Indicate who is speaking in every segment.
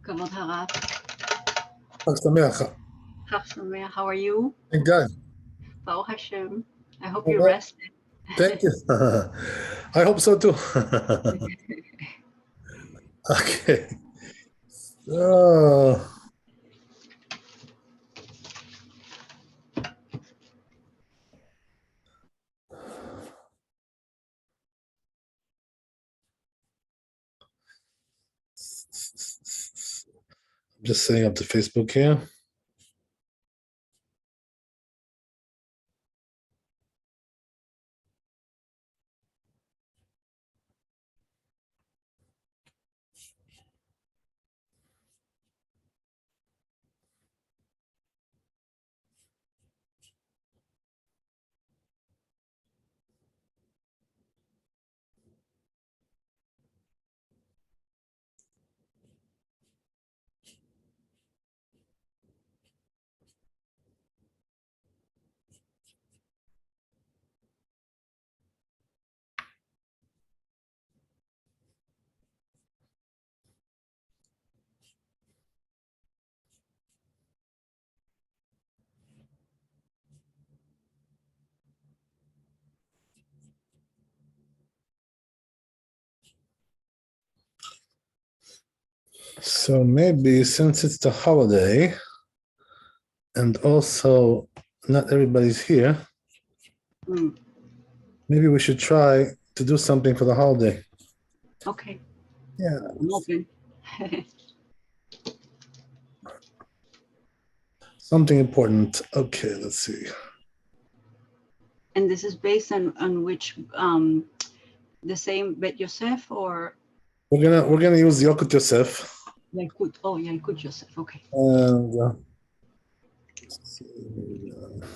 Speaker 1: כבוד הרב.
Speaker 2: חג שמח.
Speaker 1: חג שמח. How are you?
Speaker 2: Thank God.
Speaker 1: Baruch Hashem. I hope you rested.
Speaker 2: Thank you. I hope so too. Okay. So, I'm just setting up the Facebook here. So maybe since it's the holiday and also not everybody's here, maybe we should try to do something for the holiday.
Speaker 1: Okay.
Speaker 2: Yeah.
Speaker 1: I'm open.
Speaker 2: Something important. Okay, let's see.
Speaker 1: And this is based on which the same Bet Yosef or
Speaker 2: We're gonna use Yalkut Yosef.
Speaker 1: Yalkut. Oh, Yalkut Yosef. Okay.
Speaker 2: And let's see, okay.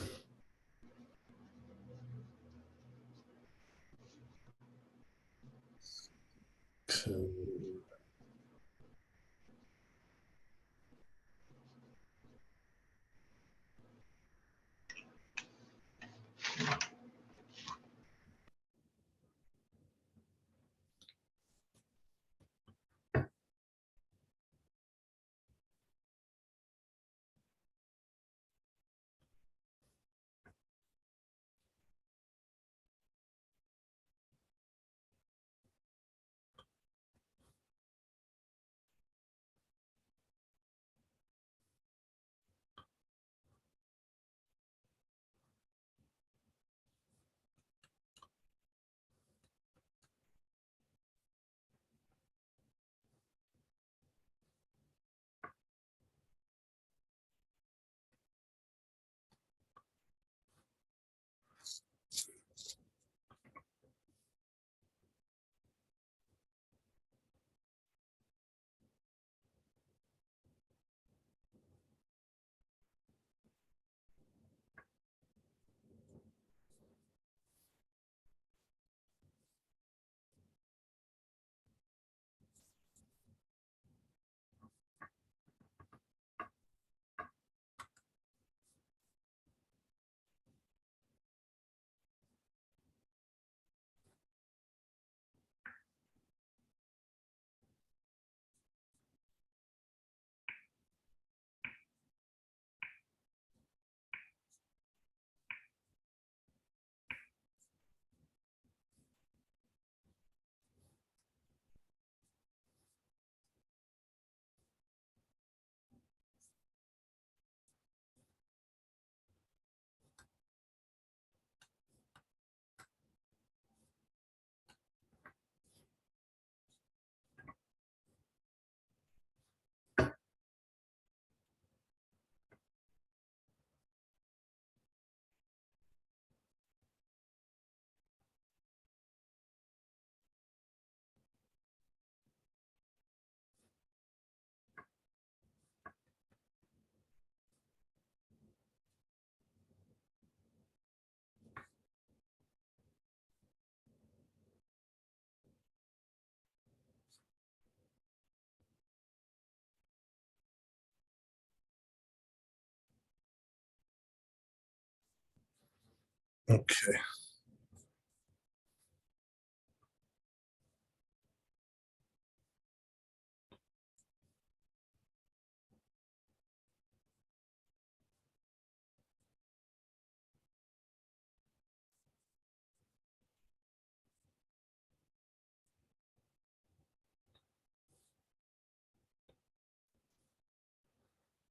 Speaker 2: Okay.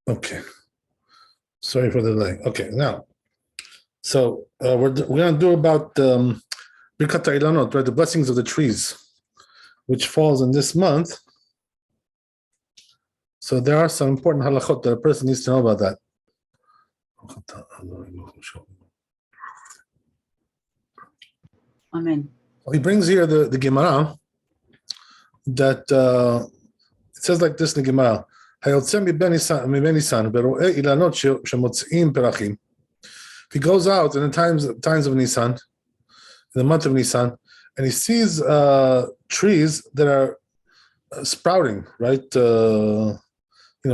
Speaker 2: Okay. Sorry for the delay. Okay, now, so we're going to do about Birkat Hailanot, right? The blessings of the trees, which falls in this month. So there are some important halachot that a person needs to know about that.
Speaker 1: Amen.
Speaker 2: He brings here the Gemara that it says like this in the Gemara. If he goes out in the times of Nisan, in the month of Nisan, and he sees trees that are sprouting, right?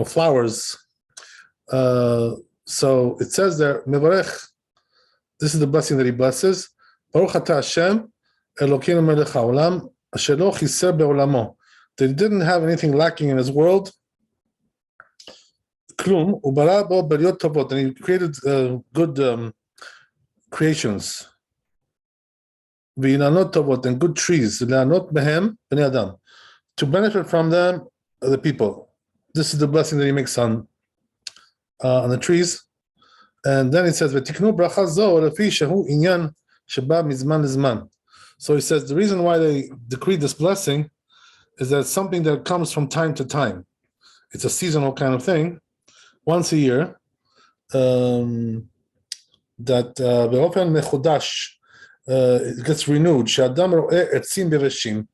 Speaker 2: Flowers. So it says there, Mevarech. This is the blessing that he blesses. Baruch atah Hashem, Elokeinu melech haolam, asher lo chiser be'olamo. That he didn't have anything lacking in his world. Klum ubara bo beriot tovot, and he created good creations. V'inanot tovot, and good trees. Le'anot behem bnei adam, to benefit from them, the people. This is the blessing that he makes on the trees. And then it says, "V'tiknu bracha zo lefi shehu inyan sheba mizman lizman." So he says the reason why they decreed this blessing is that it's something that comes from time to time. It's a seasonal kind of thing, once a year. That be'ofen mechudash, it gets renewed. She'adam ro'eh etzim beveshim.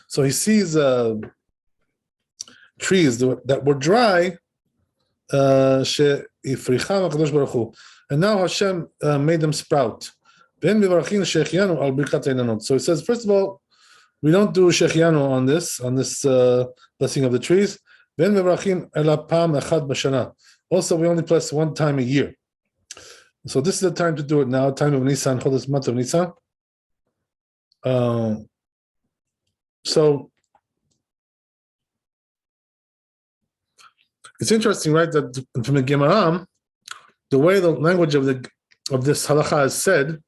Speaker 2: So he sees trees that were dry. And now Hashem made them sprout. So he says, first of all, we don't do shechianu on this blessing of the trees. Also, we only bless one time a year. So this is the time to do it now, time of Nisan, this month of Nisan. So it's interesting, right, that from the Gemara, the way the language of this halacha is said,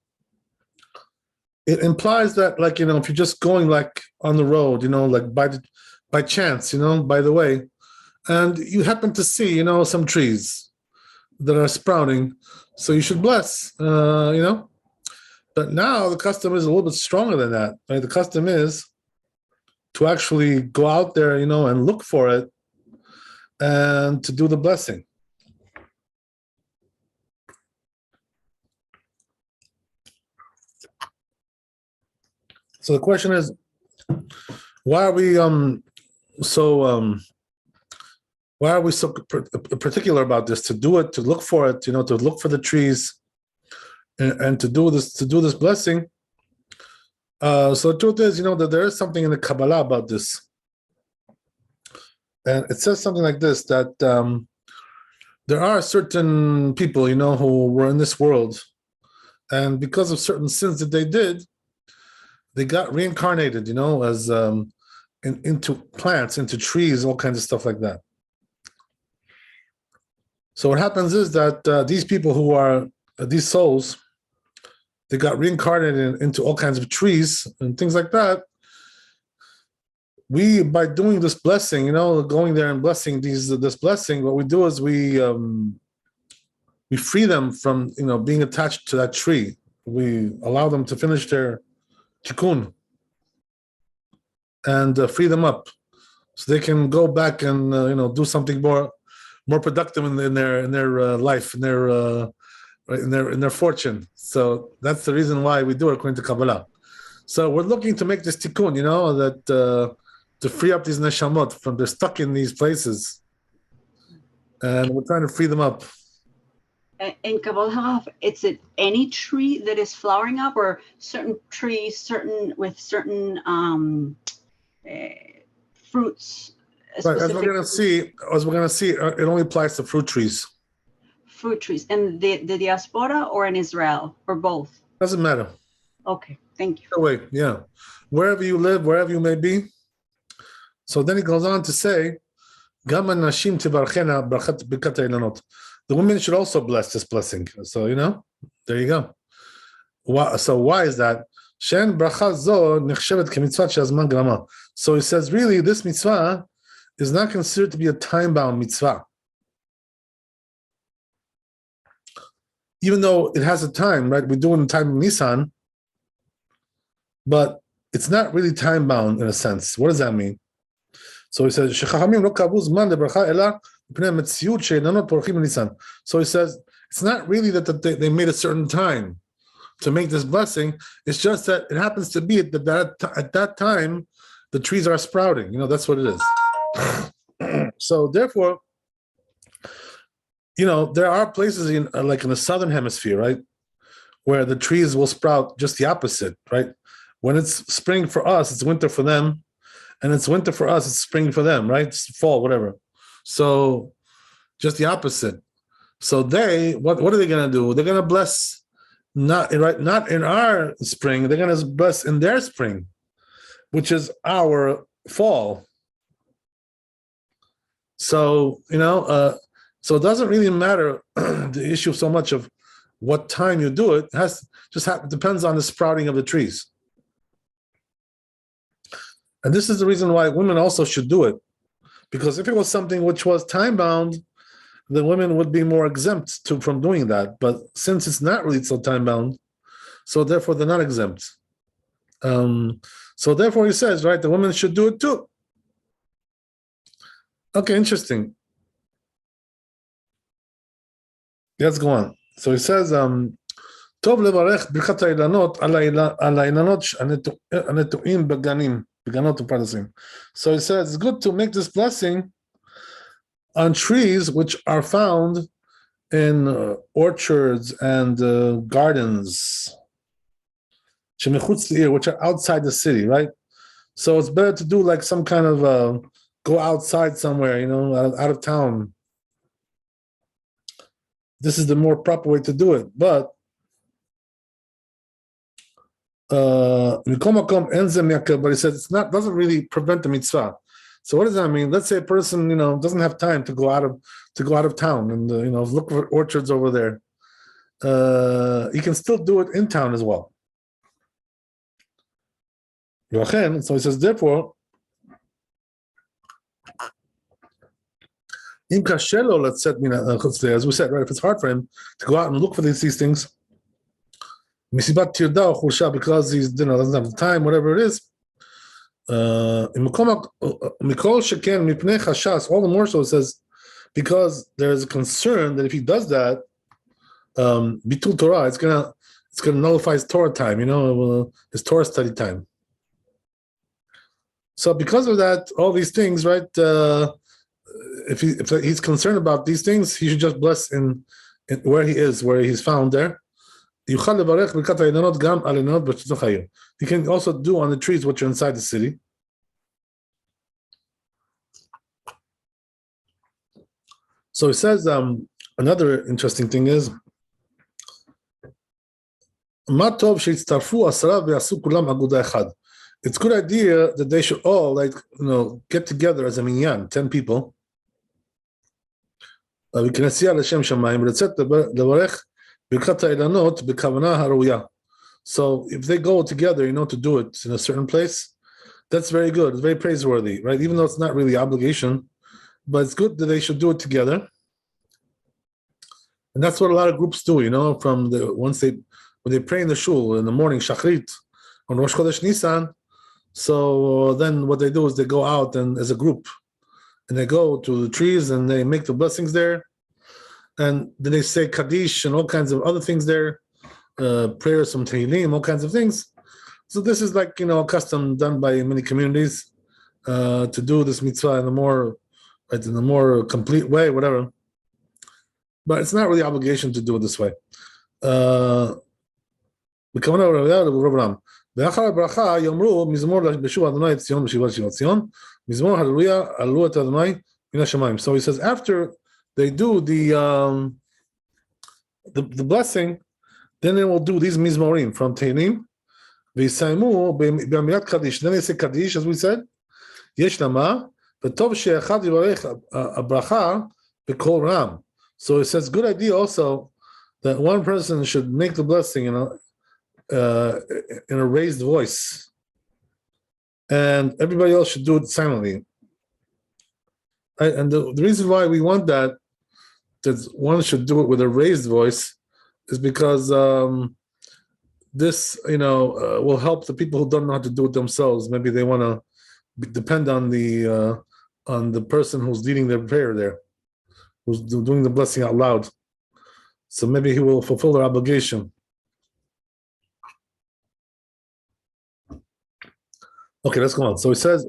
Speaker 2: it implies that, like, if you're just going like on the road, like by chance, by the way, and you happen to see, some trees that are sprouting, so you should bless, But now the custom is a little bit stronger than that, right? The custom is to actually go out there, and look for it, and to do the blessing. So the question is, why are we so particular about this? To do it, to look for it, to look for the trees, and to do this blessing. So the truth is, that there is something in the Kabbalah about this. And it says something like this, that there are certain people, who were in this world, and because of certain sins that they did, they got reincarnated, as into plants, into trees, all kinds of stuff like that. So what happens is that these people who are, these souls, they got reincarnated into all kinds of trees and things like that. We, by doing this blessing, going there and blessing this blessing, what we do is we free them from, being attached to that tree. We allow them to finish their tikkun and free them up, so they can go back and do something more productive in their life, in their fortune. So that's the reason why we do it according to Kabbalah. So we're looking to make this tikkun, that to free up these neshamot from they're stuck in these places, and we're trying to free them up.
Speaker 1: In Kabbalah, it's any tree that is flowering up, or certain trees, with certain fruits.
Speaker 2: Right, as we're going to see, it only applies to fruit trees.
Speaker 1: Fruit trees in the diaspora or in Israel, or both?
Speaker 2: Doesn't matter.
Speaker 1: Okay, thank you.
Speaker 2: Wait, yeah, wherever you live, wherever you may be. So then he goes on to say, "Gam nashim tivarchena brachat birkat hailanot." The women should also bless this blessing. So there you go. So why is that? Shen bracha zo nechshevet kemitzvat she'azman grama. So he says, really, this mitzvah is not considered to be a time-bound mitzvah. even though it has a time, right? We do it in time of Nisan, but it's not really time bound in a sense. What does that mean? So he says, so he says, it's not really that they made a certain time to make this blessing. It's just that it happens to be that at that time, the trees are sprouting. That's what it is. So therefore, there are places like in the southern hemisphere, right, where the trees will sprout just the opposite, right? When it's spring for us, it's winter for them. And it's winter for us, it's spring for them, right? It's fall, whatever. So just the opposite. So what are they going to do? They're going to bless not in our spring. They're going to bless in their spring, which is our fall. So so it doesn't really matter the issue so much of what time you do it. It depends on the sprouting of the trees. And this is the reason why women also should do it. Because if it was something which was time-bound, the women would be more exempt from doing that. But since it's not really so time-bound, so therefore they're not exempt. So therefore he says, right, the women should do it too. Okay, interesting. Let's go on. So he says, Tov levarech Birkat Hailanot al ha'inanot hanetu'im beganim. So he says it's good to make this blessing on trees which are found in orchards and gardens, which are outside the city, right? So it's better to do like some kind of go outside somewhere, out of town. This is the more proper way to do it, but but he said doesn't really prevent the mitzvah. So what does that mean? Let's say a person, doesn't have time to go out of town and look for orchards over there. He can still do it in town as well. So he says, therefore, let's say, as we said, right, if it's hard for him to go out and look for these things, because he doesn't have the time, whatever it is. All the more so, it says, because there's a concern that if he does that, bitul Torah, it's gonna nullify his Torah time, his Torah study time. So because of that, all these things, right? If he's concerned about these things, he should just bless in where he is, where he's found there. He can also do on the trees which are inside the city. So he says another interesting thing is it's a good idea that they should all get together as a minyan, 10 people. So if they go together, to do it in a certain place, that's very good. It's very praiseworthy, right? Even though it's not really obligation, but it's good that they should do it together. And that's what a lot of groups do, when they pray in the shul in the morning, Shachrit, on Rosh Chodesh Nisan. So then what they do is they go out and as a group, and they go to the trees and they make the blessings there. And then they say Kaddish and all kinds of other things there, prayers from Tehillim, all kinds of things. So this is like, a custom done by many communities to do this mitzvah in a more complete way, whatever. But it's not really obligation to do it this way. ואחר הברכה יאמרו מזמור בשוב אדוני את ציון בשיבת שיבת ציון מזמור הללויה עלו את אדוני מן השמיים. So he says after they do the blessing, then they will do these mizmorim from Tehillim ויסיימו באמילת קדיש. Then they say קדיש, as we said, יש למה וטוב שאחד יברך הברכה בקול רם. So it says good idea also that one person should make the blessing in a raised voice, and everybody else should do it silently. Right? And the reason why we want that one should do it with a raised voice, is because this, will help the people who don't know how to do it themselves. Maybe they want to depend on the person who's leading their prayer there, who's doing the blessing out loud. So maybe he will fulfill their obligation. Okay, let's go on. So he says,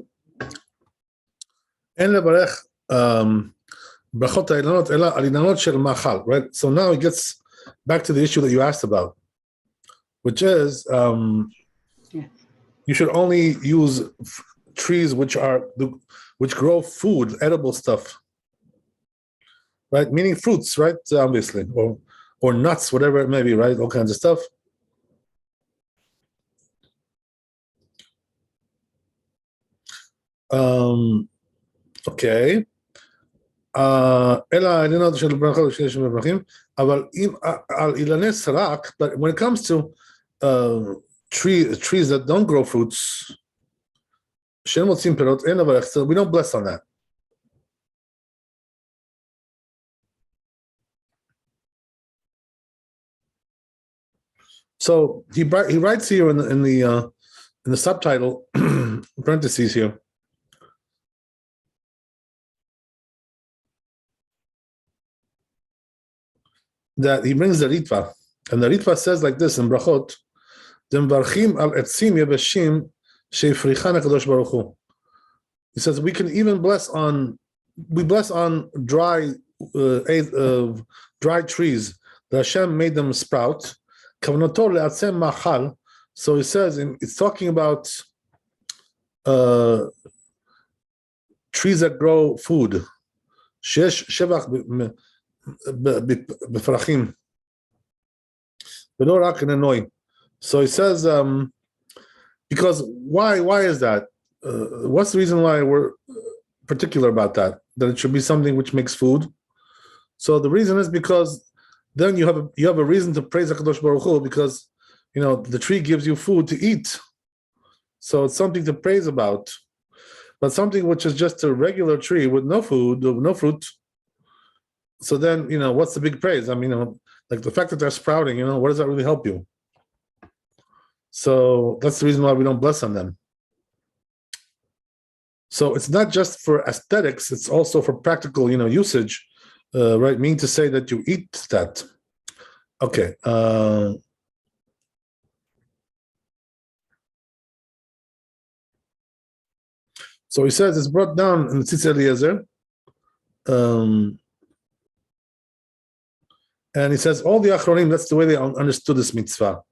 Speaker 2: "En levarech brachot hailanot ela al inanot shel machal." Right. So now he gets back to the issue that you asked about, which is you should only use trees which grow food, edible stuff, right? Meaning fruits, right? Obviously, or nuts, whatever it may be, right? All kinds of stuff. Okay. But when it comes to trees that don't grow fruits, we don't bless on that. So he writes here in the subtitle, parentheses here, that he brings the Ritva, and the Ritva says like this in Brachot: "Demvarchim al etzim yebeshim sheifrichan hakadosh baruch hu." He says we can even bless on dry trees that Hashem made them sprout. Kavnato le'atzem machal. So he says it's talking about trees that grow food. Shesh shevach b'farachim. V'lo rak nenoi. So he says because why is that? What's the reason why we're particular about that? That it should be something which makes food. So the reason is because then you have a reason to praise HaKadosh Baruch Hu, because the tree gives you food to eat. So it's something to praise about. But something which is just a regular tree with no food, no fruit. So then, what's the big praise? I mean, like the fact that they're sprouting, what does that really help you? So that's the reason why we don't bless on them. So it's not just for aesthetics, it's also for practical, usage, right? Meaning to say that you eat that. Okay. So he says it's brought down in the Tzitz Eliezer. And he says all the Achronim, that's the way they understood this mitzvah.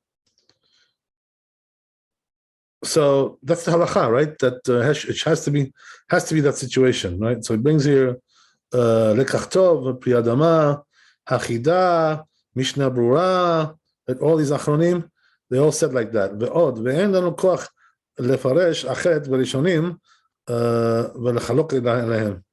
Speaker 2: So that's the halacha, right? That it has to be that situation, right? So it brings here lekach tov, pri adama, hachida, mishnah brura, that all these achronim, they all said like that. Ve'od ve'en lanu koach lefaresh achet v'rishonim v'lechalok lehem.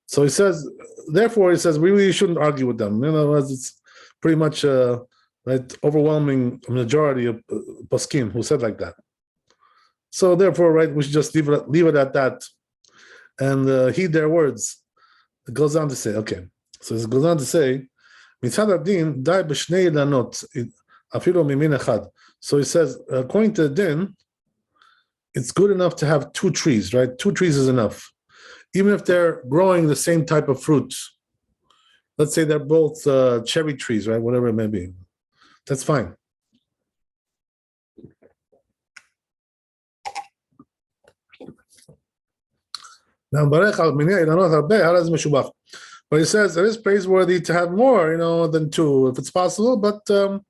Speaker 2: So he says, therefore, we really shouldn't argue with them. It's pretty much right, overwhelming majority of poskim who said like that. So therefore, right, we should just leave it at that, and heed their words. It goes on to say, okay. So it goes on to say, mitzad adin dai b'shnei lanot afilo mimin echad. So he says, according to the din, it's good enough to have two trees, right? Two trees is enough, even if they're growing the same type of fruit. Let's say they're both cherry trees, right? Whatever it may be, that's fine. Now, but he says it is praiseworthy to have more, than two, if it's possible, but you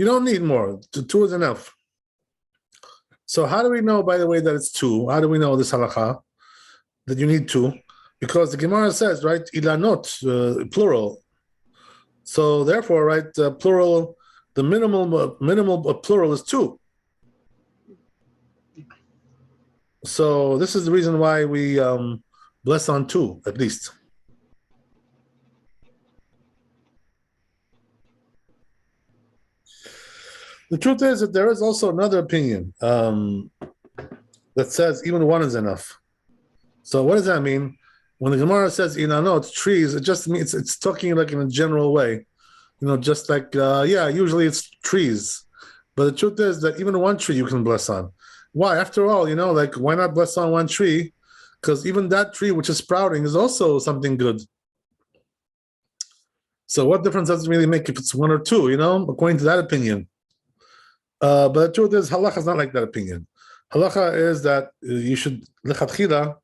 Speaker 2: don't need more. Two is enough. So how do we know, by the way, that it's two? How do we know this halakha, that you need two? Because the Gemara says, right, ilanot, plural. So therefore, right, plural, the minimal plural is two. So this is the reason why we bless on two, at least. The truth is that there is also another opinion that says even one is enough. So what does that mean? When the Gemara says inanot, trees, it just means it's talking like in a general way. just like usually it's trees, but the truth is that even one tree you can bless on. Why? After all, like why not bless on one tree? Because even that tree which is sprouting is also something good. So what difference does it really make if it's one or two? According to that opinion. But the truth is, halacha is not like that opinion. Halacha is that you should lechatchila.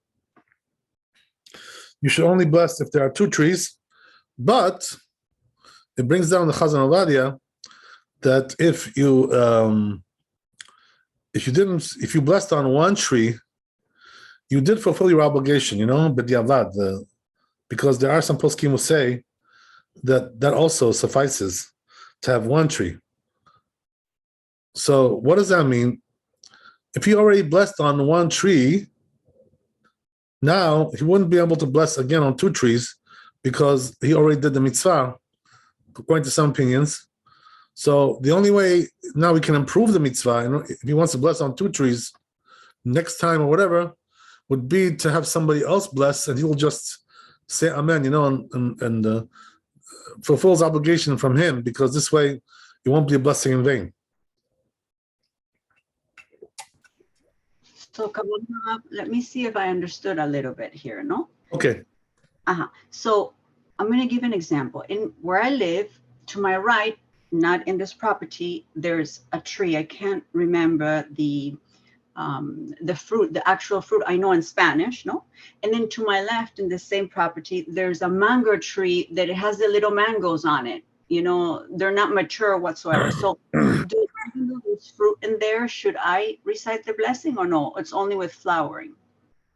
Speaker 2: You should only bless if there are two trees, but it brings down the Chazon Ovadia that if you blessed on one tree, you did fulfill your obligation, b'diavad, because there are some poskim who say that also suffices to have one tree. So what does that mean? If he already blessed on one tree, now he wouldn't be able to bless again on two trees because he already did the mitzvah, according to some opinions. So the only way now we can improve the mitzvah, if he wants to bless on two trees next time or whatever, would be to have somebody else bless, and he will just say amen, and fulfill his obligation from him, because this way it won't be a blessing in vain.
Speaker 1: So let me see if I understood a little bit here, no?
Speaker 2: Okay.
Speaker 1: So I'm going to give an example. In where I live, to my right, not in this property, there's a tree. I can't remember the fruit, the actual fruit I know in Spanish, no? And then to my left in the same property, there's a mango tree that it has the little mangoes on it. They're not mature whatsoever. So do there's fruit in there, should I recite the blessing or no? It's only with flowering.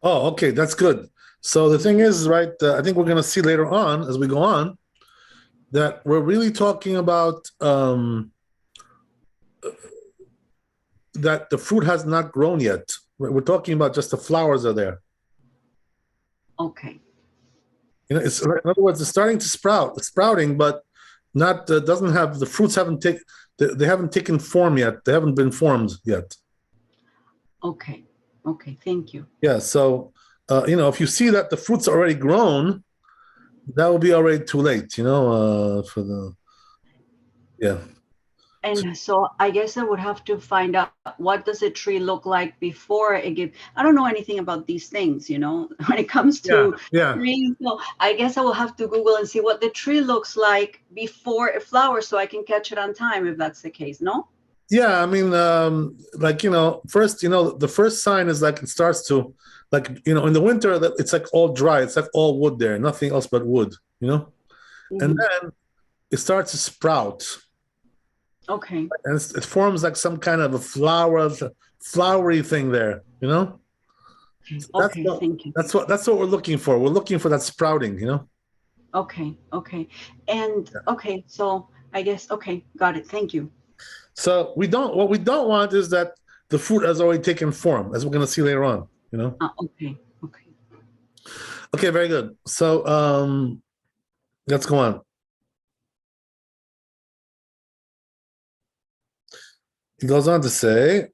Speaker 2: Oh, okay, that's good. So the thing is, right, I think we're going to see later on as we go on that we're really talking about that the fruit has not grown yet. We're talking about just the flowers are there.
Speaker 1: Okay.
Speaker 2: It's, in other words, it's starting to sprout. It's sprouting, but not doesn't have, the fruits haven't taken, they haven't taken form yet. They haven't been formed yet.
Speaker 1: Okay. Thank you.
Speaker 2: Yeah. So, if you see that the fruits are already grown, that will be already too late, yeah.
Speaker 1: And so I guess I would have to find out, what does a tree look like before it gives. I don't know anything about these things, when it comes to trees. So I guess I will have to Google and see what the tree looks like before it flowers, so I can catch it on time if that's the case. No?
Speaker 2: Yeah, I mean, first, the first sign is like it starts to, like, in the winter, it's like all dry. It's like all wood there, nothing else but wood,
Speaker 1: Mm-hmm.
Speaker 2: And then it starts to sprout.
Speaker 1: Okay.
Speaker 2: And it forms like some kind of a flowery thing there, So
Speaker 1: okay, thank you.
Speaker 2: That's what we're looking for. We're looking for that sprouting,
Speaker 1: Okay. And okay, so I guess, okay, got it. Thank you.
Speaker 2: So what we don't want is that the fruit has already taken form, as we're going to see later on,
Speaker 1: Okay.
Speaker 2: Okay, very good. So let's go on. He goes on to say,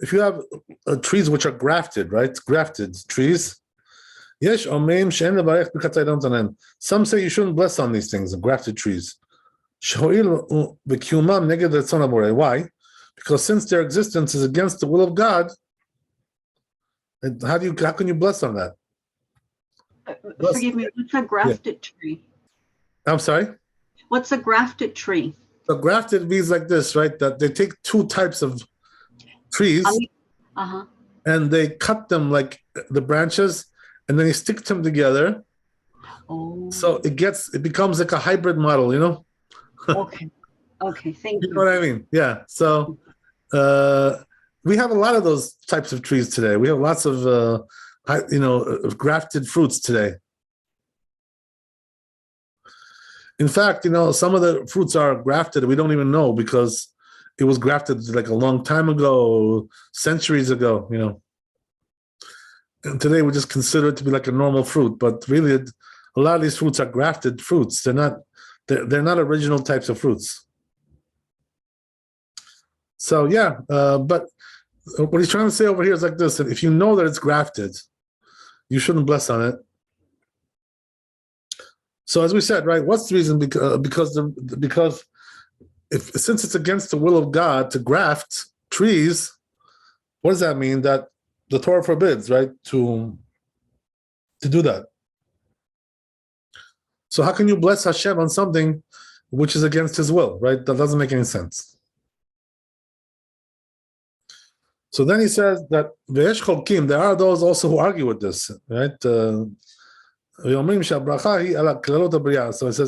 Speaker 2: if you have trees which are grafted, right? Grafted trees. Some say you shouldn't bless on these things, the grafted trees. Why? Because since their existence is against the will of God, how can you bless on that?
Speaker 1: Forgive me, what's a grafted tree?
Speaker 2: I'm sorry?
Speaker 1: What's a grafted tree?
Speaker 2: So grafted means like this, right? That they take two types of trees and they cut them, like the branches, and then they stick them together.
Speaker 1: Oh.
Speaker 2: So it becomes like a hybrid model,
Speaker 1: Okay, thank you.
Speaker 2: You know what I mean? Yeah. So we have a lot of those types of trees today. We have lots of, grafted fruits today. In fact, some of the fruits are grafted. We don't even know because it was grafted like a long time ago, centuries ago, And today we just consider it to be like a normal fruit, but really a lot of these fruits are grafted fruits. They're not original types of fruits. So yeah, but what he's trying to say over here is like this: that if you know that it's grafted, you shouldn't bless on it. So as we said, right, what's the reason? Because since it's against the will of God to graft trees, what does that mean? That the Torah forbids, right, to do that. So how can you bless Hashem on something which is against His will, right? That doesn't make any sense. So then he says that Ve'esh cholkim, there are those also who argue with this, right? So he says,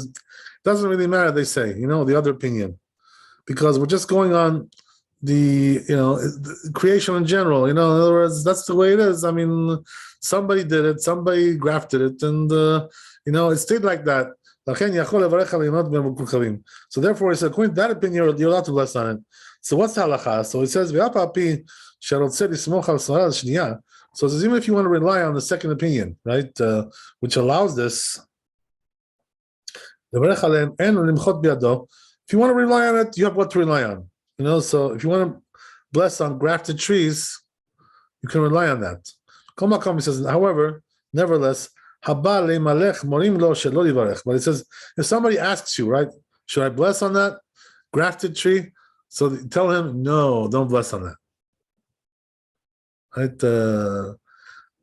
Speaker 2: it doesn't really matter, they say, the other opinion, because we're just going on the creation in general. In other words, that's the way it is. I mean, somebody did it, somebody grafted it, and it stayed like that. So therefore, he said, according to that opinion, you're allowed to bless on it. So what's the halacha? So he says, so it says, even if you want to rely on the second opinion, right, which allows this, if you want to rely on it, you have what to rely on. So if you want to bless on grafted trees, you can rely on that. He says, however, nevertheless, but it says, if somebody asks you, right, should I bless on that grafted tree? So tell him, no, don't bless on that. Right?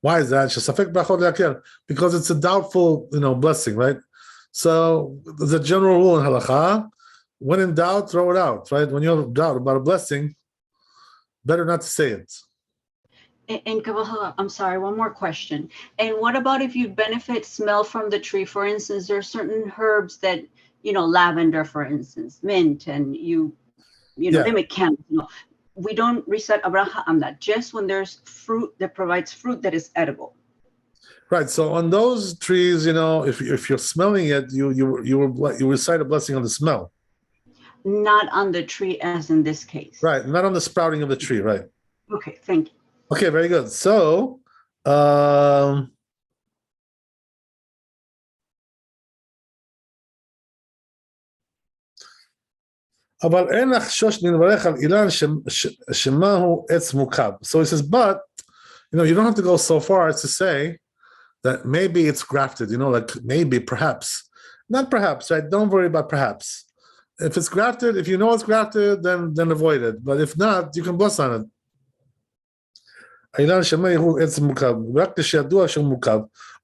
Speaker 2: Why is that? Because it's a doubtful, blessing, right? So the general rule in halakha, when in doubt, throw it out, right? When you have doubt about a blessing, better not to say it.
Speaker 1: And Kavahala, I'm sorry, one more question. And what about if you smell from the tree? For instance, there are certain herbs that, lavender, for instance, mint, and they make candles. We don't reset a bracha on that, just when there's fruit that provides fruit that is edible.
Speaker 2: Right. So on those trees, if you're smelling it, you recite a blessing on the smell.
Speaker 1: Not on the tree, as in this case.
Speaker 2: Right. Not on the sprouting of the tree. Right.
Speaker 1: Okay. Thank you.
Speaker 2: Okay. Very good. So, so he says, but you don't have to go so far as to say that maybe it's grafted, like maybe, perhaps, not perhaps, right? Don't worry about perhaps. If it's grafted, if you know it's grafted, then avoid it. But if not, you can bless on it.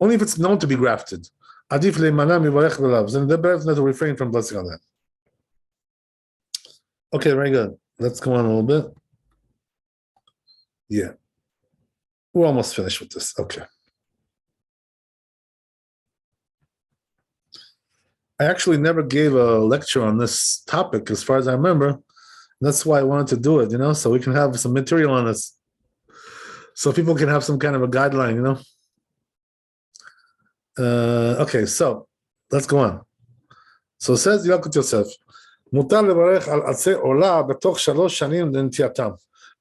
Speaker 2: Only if it's known to be grafted. Then the better not to refrain from blessing on that. Okay, very good. Let's go on a little bit. Yeah. We're almost finished with this. Okay. I actually never gave a lecture on this topic, as far as I remember. That's why I wanted to do it, so we can have some material on this. So people can have some kind of a guideline, Okay, so let's go on. So it says Yalkut Yosef,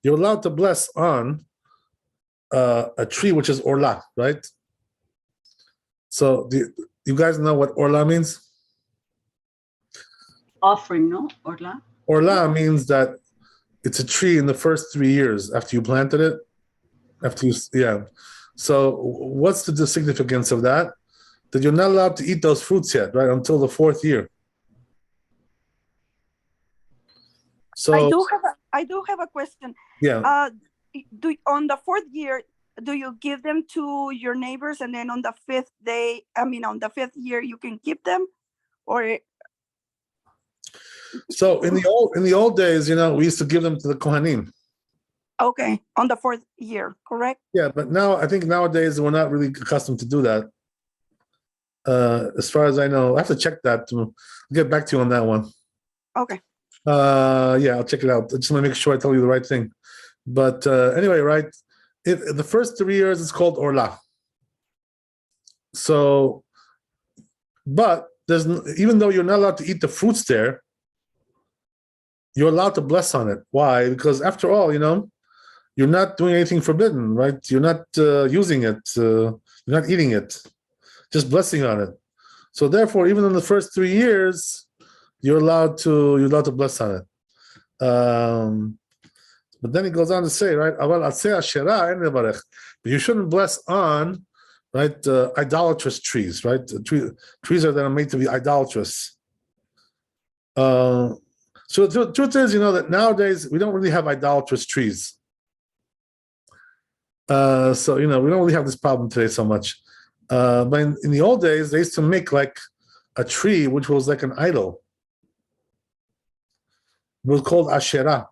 Speaker 2: you're allowed to bless on a tree which is orla, right? So do you guys know what orla means?
Speaker 1: Offering, no? Orla?
Speaker 2: Orla means that it's a tree in the first 3 years after you planted it. So what's the significance of that? That you're not allowed to eat those fruits yet, right? Until the 4th year. So
Speaker 3: I do have a question.
Speaker 2: Yeah.
Speaker 3: On the 4th year, do you give them to your neighbors, and then on the 5th year, you can keep them, or?
Speaker 2: So in the old days, we used to give them to the Kohanim.
Speaker 3: Okay, on the 4th year, correct?
Speaker 2: Yeah, but now I think nowadays we're not really accustomed to do that. As far as I know, I have to check that. I'll get back to you on that one.
Speaker 3: Okay.
Speaker 2: Yeah, I'll check it out. I just want to make sure I tell you the right thing. But anyway, right? The first 3 years is called orla. So, but even though you're not allowed to eat the fruits there, you're allowed to bless on it. Why? Because after all, you're not doing anything forbidden, right? You're not using it. You're not eating it. Just blessing on it. So therefore, even in the first 3 years, you're allowed to bless on it. But then he goes on to say, right? But you shouldn't bless on right? Idolatrous trees, right? Trees that are made to be idolatrous. So the truth is, that nowadays we don't really have idolatrous trees. So we don't really have this problem today so much. But in the old days, they used to make like a tree which was like an idol. It was called Asherah,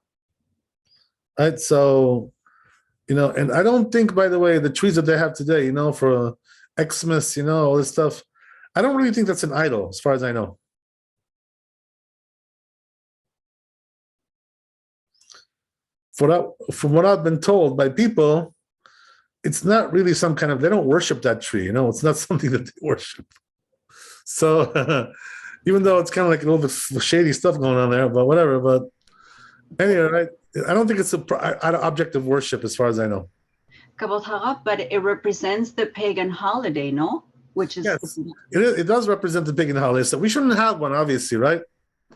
Speaker 2: right? So, and I don't think, by the way, the trees that they have today, for Xmas, all this stuff, I don't really think that's an idol, as far as I know. From what I've been told by people, it's not really some kind of, they don't worship that tree, it's not something that they worship. So even though it's kind of like a little bit shady stuff going on there, but whatever. But anyway, right? I don't think it's an object of worship as far as I know.
Speaker 1: But it represents the pagan holiday, no? Which is,
Speaker 2: yes, it does represent the pagan holiday. So we shouldn't have one, obviously, right?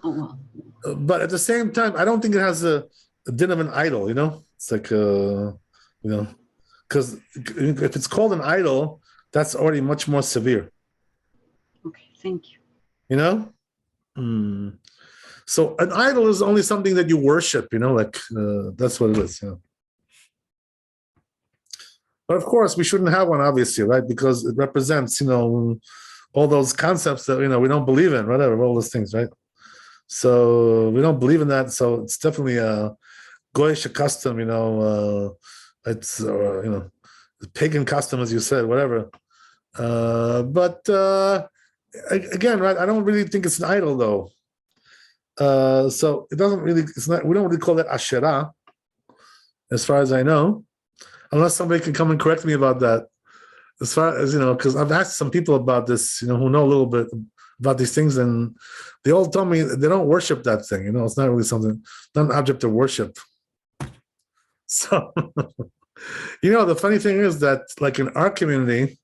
Speaker 1: Oh, well.
Speaker 2: But at the same time, I don't think it has a din of an idol, It's like, because if it's called an idol, that's already much more severe.
Speaker 1: Okay, thank you.
Speaker 2: So an idol is only something that you worship, that's what it is. But of course, we shouldn't have one, obviously, right? Because it represents, all those concepts that, we don't believe in, whatever, all those things, right? So we don't believe in that. So it's definitely a Goyish custom, it's, the pagan custom, as you said, whatever. But again, right, I don't really think it's an idol, though. So it doesn't really, we don't really call it Asherah, as far as I know, unless somebody can come and correct me about that. As far as, because I've asked some people about this, who know a little bit about these things, and they all told me they don't worship that thing, it's not really something, not an object of worship. So, the funny thing is that, like in our community,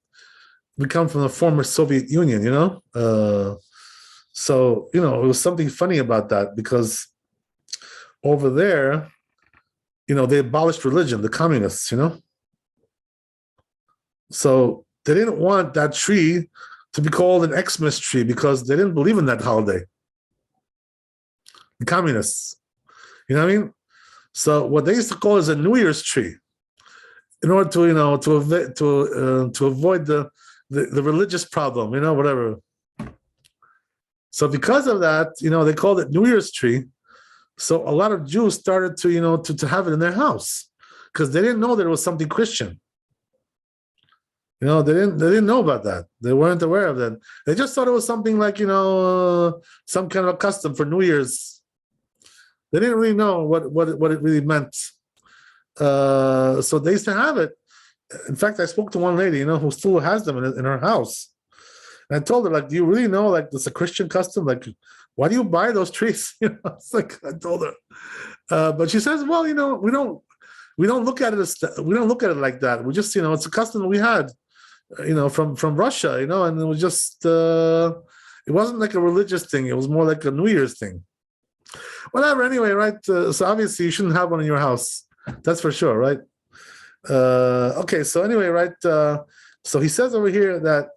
Speaker 2: we come from the former Soviet Union, so, it was something funny about that, because over there, they abolished religion, the communists, So they didn't want that tree to be called an Xmas tree because they didn't believe in that holiday. The communists, you know what I mean? So what they used to call is a New Year's tree, in order to to avoid the religious problem, whatever. So because of that, they called it New Year's tree. So a lot of Jews started to to have it in their house, because they didn't know that it was something Christian. They didn't know about that. They weren't aware of that. They just thought it was something like, some kind of a custom for New Year's. They didn't really know what it really meant. So they used to have it. In fact, I spoke to one lady, who still has them in her house. And I told her, like, do you really know, like, it's a Christian custom? Like, why do you buy those trees? It's like, I told her. But she says, well, we don't look at it like that. We just, it's a custom we had, from Russia, and it was just, it wasn't like a religious thing. It was more like a New Year's thing. Whatever, anyway, right? So obviously you shouldn't have one in your house. That's for sure, right? Okay, so anyway, right? So he says over here that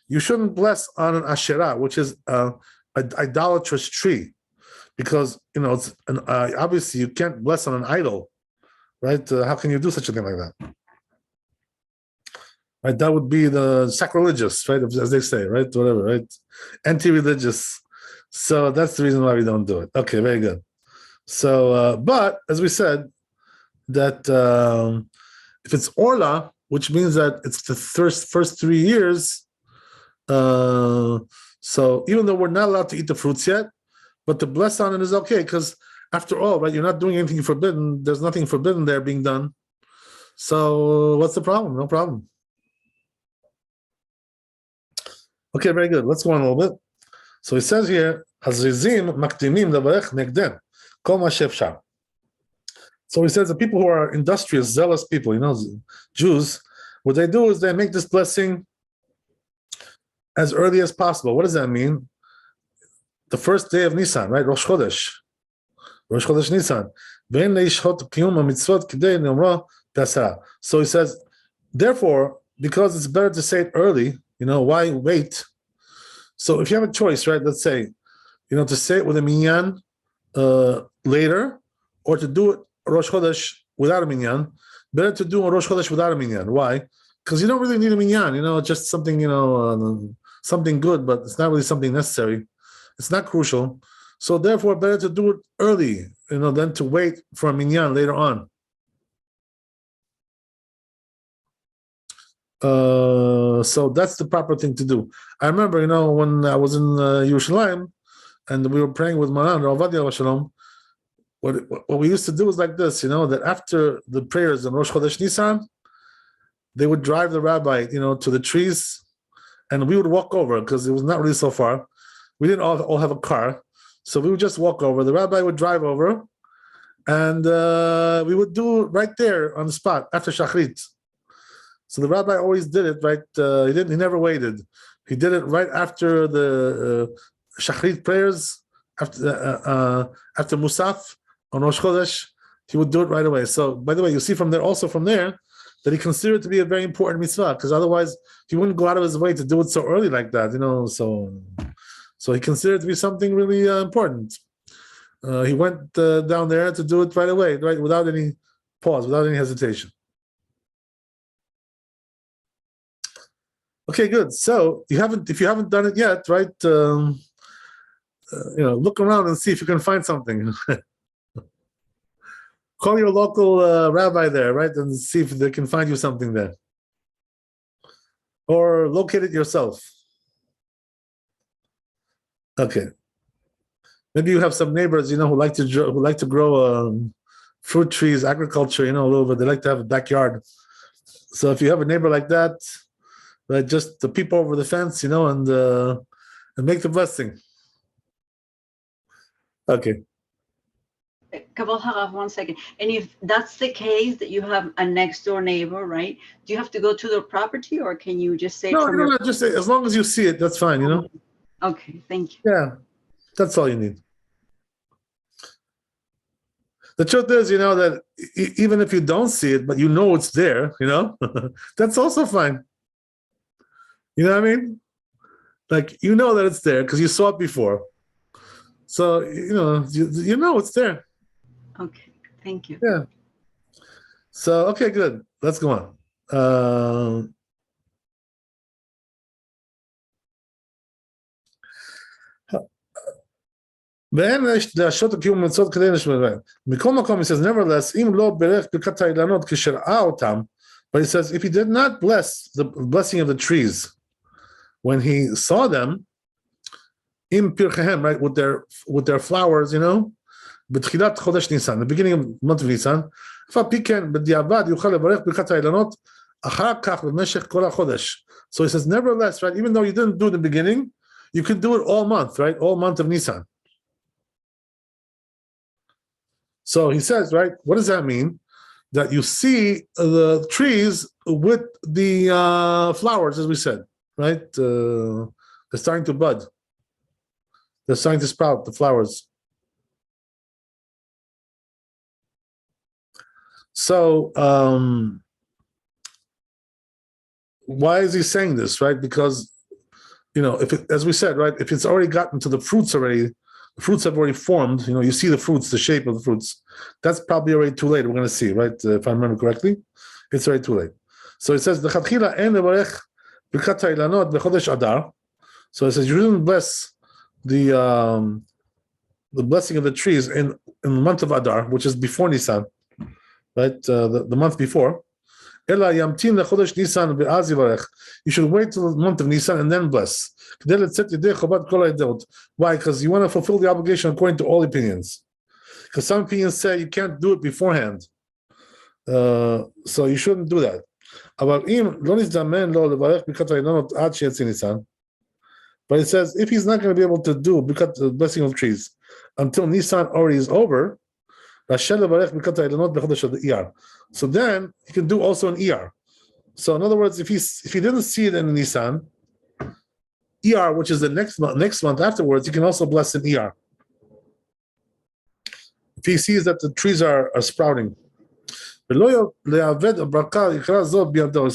Speaker 2: you shouldn't bless on an Asherah, which is an idolatrous tree, because, it's obviously you can't bless on an idol, right? How can you do such a thing like that? Right, that would be the sacrilegious, right? As they say, right? Whatever, right? Anti-religious. So that's the reason why we don't do it. Okay, very good. So, but as we said, that if it's Orla, which means that it's the first 3 years, so even though we're not allowed to eat the fruits yet, but to bless on it is okay, because after all, right, you're not doing anything forbidden. There's nothing forbidden there being done. So what's the problem? No problem. Okay, very good. Let's go on a little bit. So he says here, Hazrizim makdimim levarech negden kol ma she'efshar. So he says the people who are industrious, zealous people, Jews, what they do is they make this blessing as early as possible. What does that mean? The first day of Nisan, right? Rosh Chodesh Nisan. So he says, therefore, because it's better to say it early, why wait? So if you have a choice, right, let's say, to say it with a minyan later, or to do it Rosh Chodesh without a minyan, better to do a Rosh Chodesh without a minyan. Why? Because you don't really need a minyan, just something, something good, but it's not really something necessary. It's not crucial. So therefore, better to do it early, than to wait for a minyan later on. So that's the proper thing to do. I remember, when I was in Yerushalayim, and we were praying with Maran, Rav Ovadia Shalom, what we used to do is like this, that after the prayers in Rosh Chodesh Nisan, they would drive the rabbi, to the trees, and we would walk over because it was not really so far. We didn't all have a car, so we would just walk over. The rabbi would drive over, and we would do it right there on the spot after Shachrit. So the rabbi always did it right. He never waited. He did it right after the Shachrit prayers, after Musaf on Rosh Chodesh. He would do it right away. So, by the way, you see from there, that he considered it to be a very important mitzvah, because otherwise he wouldn't go out of his way to do it so early like that. So he considered it to be something really important. He went down there to do it right away, right, without any pause, without any hesitation. Okay, good. So if you haven't done it yet, right? Look around and see if you can find something. Call your local rabbi there, right, and see if they can find you something there, or locate it yourself. Okay. Maybe you have some neighbors, who like to grow fruit trees, agriculture, a little bit. They like to have a backyard. So if you have a neighbor like that, just to peep over the fence, and make the blessing. Okay.
Speaker 1: Kabbalah Harav, 1 second. And if that's the case, that you have a next door neighbor, right? Do you have to go to the property, or can you just say?
Speaker 2: No, just say, as long as you see it, that's fine,
Speaker 1: Okay, thank you.
Speaker 2: Yeah, that's all you need. The truth is, that even if you don't see it, but it's there, that's also fine. You know what I mean? Like, that it's there because you saw it before. So, it's there.
Speaker 1: Okay, thank you.
Speaker 2: Yeah. So, okay, good. Let's go on. he says, nevertheless, but he says, if he did not bless the blessing of the trees when he saw them, right, with their flowers, בתחילת חודש ניסן, the beginning of month of Nisan, אף על פי כן, בדיעבד יוכל לברך ברכת האילנות אחר כך במשך כל החודש. So he says, nevertheless, right, even though you didn't do it in the beginning, you could do it all month, right, all month of Nisan. So he says, right, what does that mean? That you see the trees with the flowers, as we said, right? They're starting to bud. They're starting to sprout, the flowers. So, why is he saying this, right? Because, as we said, right, if it's already gotten to the fruits already, the fruits have already formed, you see the fruits, the shape of the fruits, that's probably already too late. We're going to see, right? If I remember correctly, it's already too late. So it says, Birkat Hailanot b'chodesh Adar. So it says, you shouldn't bless the blessing of the trees in the month of Adar, which is before Nisan, right? The month before. You should wait till the month of Nisan and then bless. Why? Because you want to fulfill the obligation according to all opinions. Because some opinions say you can't do it beforehand. So you shouldn't do that. But it says if he's not going to be able to do the blessing of trees until Nisan already is over, so then he can do also an ER. So in other words, if he didn't see it in Nisan, ER, which is the next month afterwards, he can also bless an ER. If he sees that the trees are sprouting. So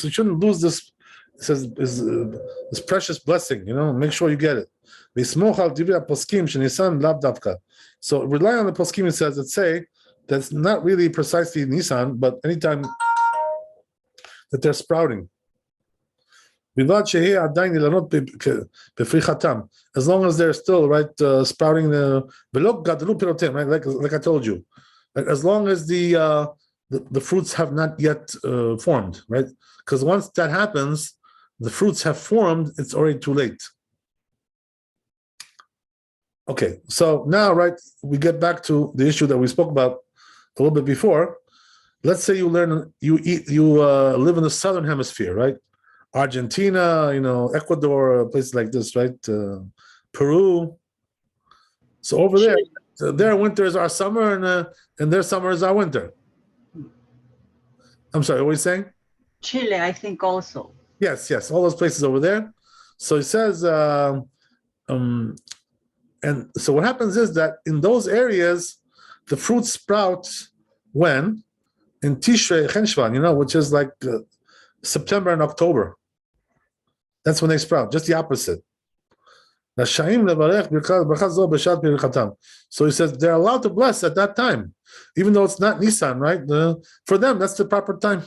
Speaker 2: you shouldn't lose this. It says this precious blessing. Make sure you get it. So rely on the poskim. It says that say that's not really precisely Nisan, but anytime that they're sprouting. As long as they're still sprouting right, like I told you, as long as the fruits have not yet formed, right? Because once that happens, the fruits have formed, it's already too late. Okay, so now, we get back to the issue that we spoke about a little bit before. Let's say you live in the southern hemisphere, right? Argentina, Ecuador, places like this, right? Peru. So over there, their winter is our summer, and their summer is our winter. I'm sorry, what are you saying?
Speaker 1: Chile, I think also.
Speaker 2: Yes, all those places over there. So he says, and so what happens is that in those areas, the fruits sprout when? In Tishrei Chenshvan, which is like September and October. That's when they sprout, just the opposite. So he says they're allowed to bless at that time, even though it's not Nisan, right? For them, that's the proper time.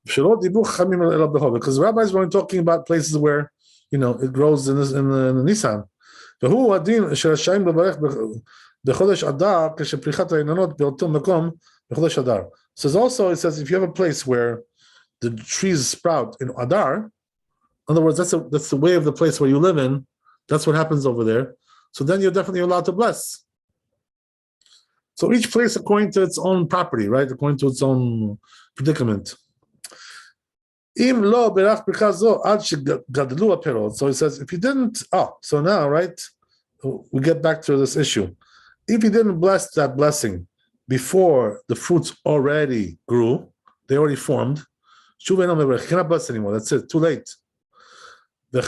Speaker 2: Because the rabbis were talking about places where it grows in the Nisan. So it says if you have a place where the trees sprout in Adar, in other words, that's the way of the place where you live in. That's what happens over there. So then you're definitely allowed to bless. So each place according to its own property, right? According to its own predicament. So he says, if you didn't, so now, right, we get back to this issue. If you didn't bless that blessing before the fruits already grew, they already formed, you cannot bless anymore. That's it, too late. So he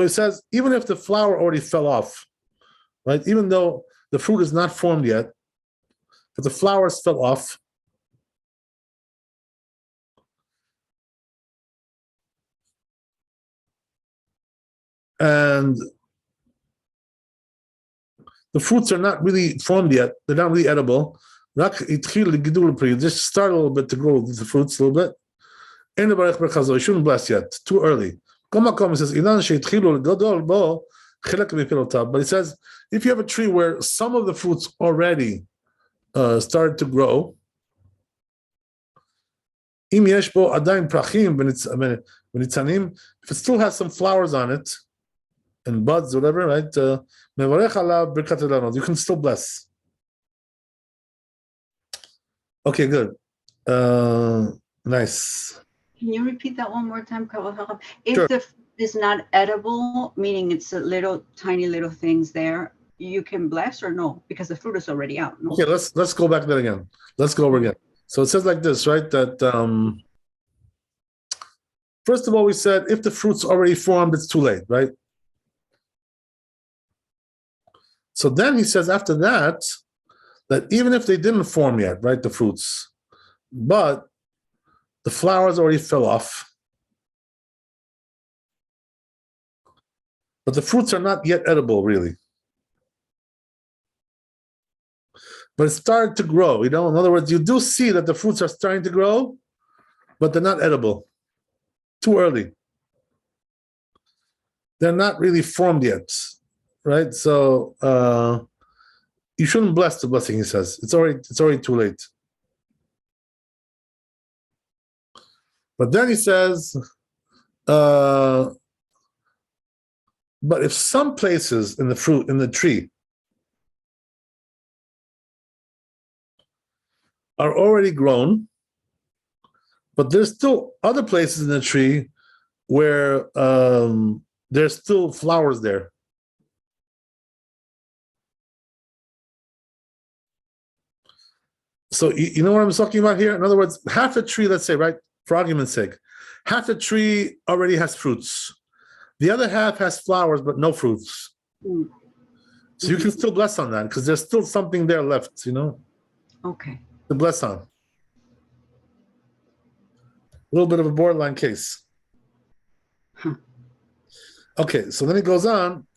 Speaker 2: says, even if the flower already fell off, right, even though the fruit is not formed yet, but the flowers fell off, and the fruits are not really formed yet, they're not really edible. Just start a little bit to grow the fruits a little bit. You shouldn't bless yet, too early. He says, but he says, if you have a tree where some of the fruits already started to grow, if it still has some flowers on it, and buds, whatever, right? Birkat Hailanot. You can still bless. Okay, good. Nice.
Speaker 1: Can you repeat that one more time? If
Speaker 2: Sure.
Speaker 1: the fruit is not edible, meaning it's a tiny little things there, you can bless or no? Because the fruit is already out. No?
Speaker 2: Okay, let's go back there again. Let's go over again. So it says like this, right? That first of all, we said if the fruit's already formed, it's too late, right? So then he says after that even if they didn't form yet, right, the fruits, but the flowers already fell off, but the fruits are not yet edible, really. But it started to grow, in other words, you do see that the fruits are starting to grow, but they're not edible. Too early. They're not really formed yet, right? So you shouldn't bless the blessing, he says. It's already too late. But then he says, but if some places in the tree are already grown, but there's still other places in the tree where there's still flowers there. So you know what I'm talking about here? In other words, half the tree, let's say, right, for argument's sake, half the tree already has fruits. The other half has flowers, but no fruits. So you can still bless on that because there's still something there left,
Speaker 1: Okay.
Speaker 2: to bless on. A little bit of a borderline case.
Speaker 1: Huh.
Speaker 2: Okay, so then he goes on.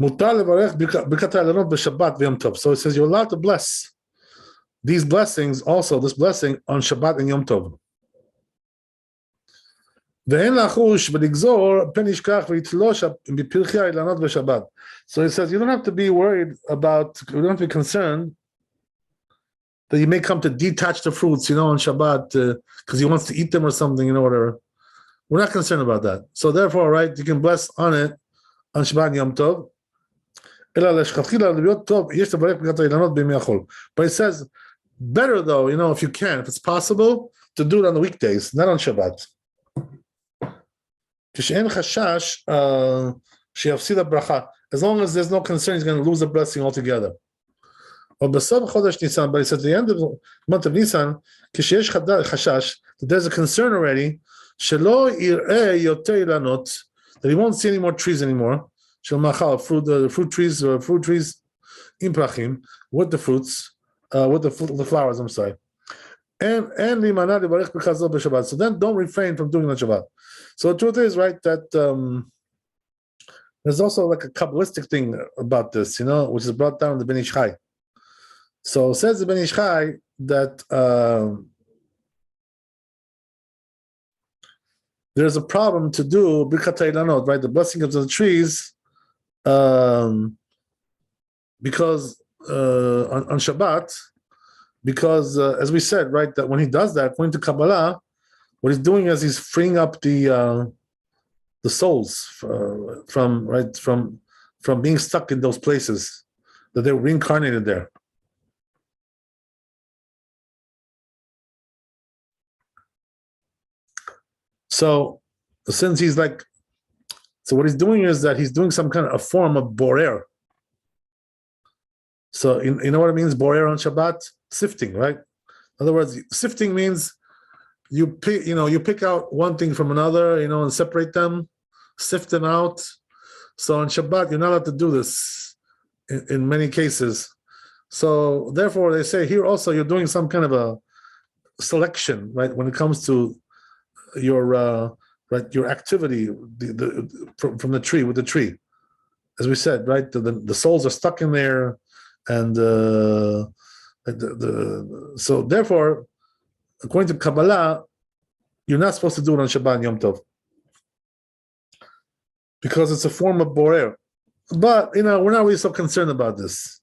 Speaker 2: Birkat Hailanot b'Shabbat v'Yom Tov. So it says you're allowed to bless these blessings, also this blessing on Shabbat and Yom Tov. So it says you don't have to be worried about, you don't have to be concerned that you may come to detach the fruits, on Shabbat because he wants to eat them or something, whatever. We're not concerned about that. So therefore, right, you can bless on it on Shabbat and Yom Tov. But it says better though, if you can, if it's possible, to do it on the weekdays, not on Shabbat. As long as there's no concern, he's going to lose the blessing altogether. But it says at the end of the month of Nisan, that there's a concern already, that he won't see any more trees anymore. Fruit trees, imprachim, with the fruits, with the flowers, I'm sorry. So then don't refrain from doing on Shabbat. So the truth is, right, that there's also like a Kabbalistic thing about this, which is brought down in the Ben Ish Chai. So says the Ben Ish Chai that there's a problem to do Birkat Hailanot, right, the blessing of the trees, because on Shabbat, because as we said, right, that when he does that, according to Kabbalah, what he's doing is he's freeing up the souls from being stuck in those places, that they were reincarnated there. So since he's so what he's doing is that he's doing some kind of a form of borer. So you know what it means, borer on Shabbat? Sifting, right? In other words, sifting means you pick out one thing from another, and separate them, sift them out. So on Shabbat, you're not allowed to do this in many cases. So therefore, they say here also you're doing some kind of a selection, right? When it comes to your activity from the tree, with the tree, as we said, right? The souls are stuck in there, and so therefore, according to Kabbalah, you're not supposed to do it on Shabbat and Yom Tov because it's a form of borer. But we're not really so concerned about this.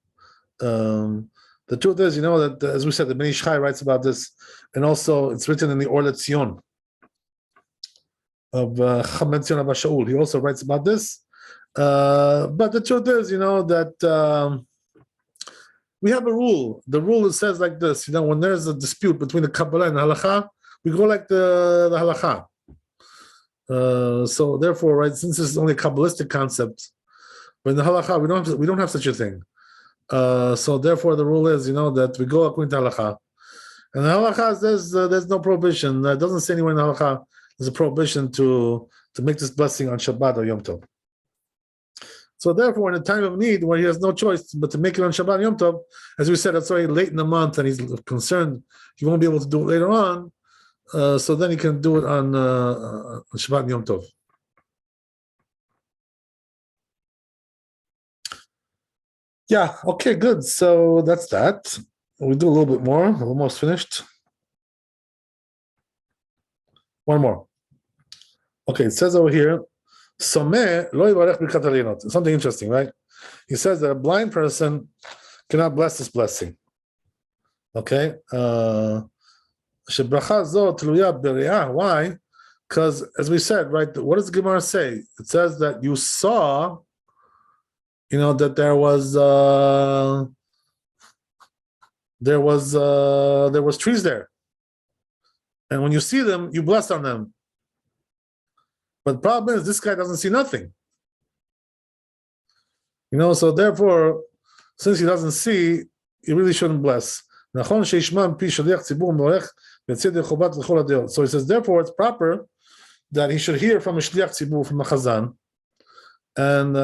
Speaker 2: The truth is, that as we said, the Ben Ish Chai writes about this, and also it's written in the Or LeTzion of Chacham Ben Zion Abba Shaul. He also writes about this. But the truth is, that we have a rule. The rule says like this: when there's a dispute between the Kabbalah and the Halakha, we go like the Halakha. So therefore, right, since this is only a Kabbalistic concept, but in the Halakha we don't have such a thing. So therefore, the rule is, that we go according to Halakha. And the Halakha, there's no prohibition. It doesn't say anywhere in the Halakha there's a prohibition to make this blessing on Shabbat or Yom Tov. So therefore, in a time of need, where he has no choice but to make it on Shabbat and Yom Tov, as we said, it's already late in the month, and he's concerned he won't be able to do it later on. So then he can do it on Shabbat and Yom Tov. Yeah, okay, good. So that's that. We'll do a little bit more. We're almost finished. One more. Okay, it says over here, something interesting, right? He says that a blind person cannot bless this blessing. Okay? Why? Because, as we said, right, what does the Gemara say? It says that you saw, that there was trees there, and when you see them, you bless on them. But the problem is, this guy doesn't see nothing. So therefore, since he doesn't see, he really shouldn't bless. So he says, therefore, it's proper that he should hear from a shliach tzibur, from a chazan, and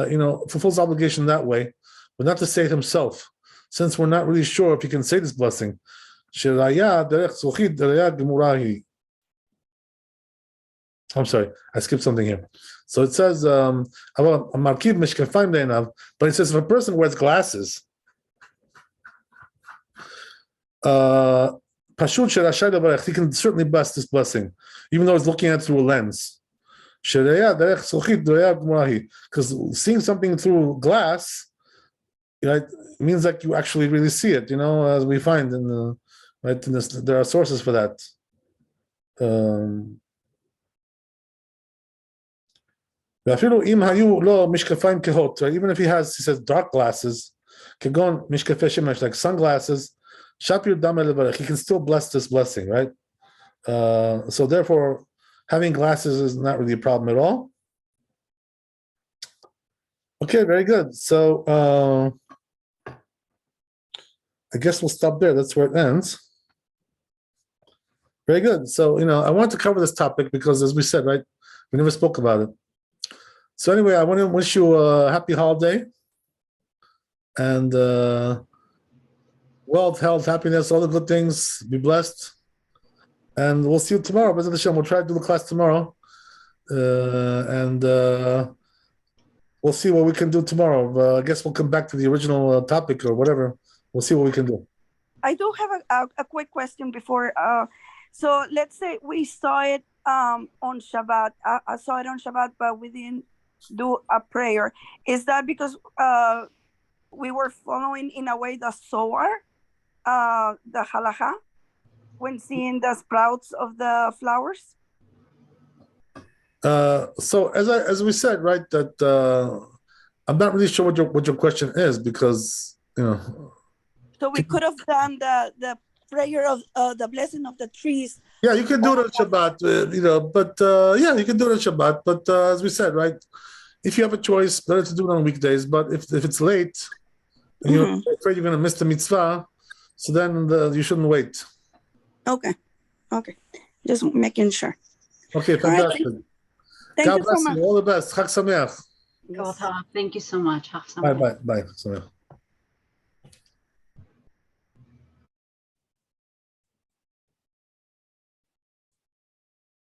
Speaker 2: fulfills obligation that way, but not to say it himself, since we're not really sure if he can say this blessing. I'm sorry, I skipped something here. So it says, but it says if a person wears glasses, he can certainly bless this blessing, even though he's looking at it through a lens. Because seeing something through glass, means like you actually really see it, as we find in the there are sources for that. Even if he says dark glasses, like sunglasses, he can still bless this blessing, right? So therefore, having glasses is not really a problem at all. Okay, very good. So I guess we'll stop there. That's where it ends. Very good. So, I want to cover this topic because, as we said, right, we never spoke about it. So anyway, I want to wish you a happy holiday and wealth, health, happiness, all the good things. Be blessed. And we'll see you tomorrow. We'll try to do the class tomorrow. And we'll see what we can do tomorrow. I guess we'll come back to the original topic or whatever. We'll see what we can do.
Speaker 3: I do have a quick question before. So let's say we saw it on Shabbat. I saw it on Shabbat, but we didn't do a prayer. Is that because we were following in a way the Zohar, the halacha, when seeing the sprouts of the flowers?
Speaker 2: So as we said, right, that I'm not really sure what your question is because
Speaker 3: So we could have done the prayer of the blessing of the trees.
Speaker 2: Yeah, you can do it on Shabbat, but you can do it on Shabbat. But as we said, right, if you have a choice, better to do it on weekdays. But if it's late, and you're afraid you're going to miss the mitzvah, so then you shouldn't wait.
Speaker 3: Okay. Just making sure.
Speaker 2: Okay, fantastic.
Speaker 3: Right, thank
Speaker 2: God
Speaker 3: you
Speaker 2: bless
Speaker 3: so much.
Speaker 2: you. All the best. Chag Sameach.
Speaker 1: Thank you so much.
Speaker 2: Bye.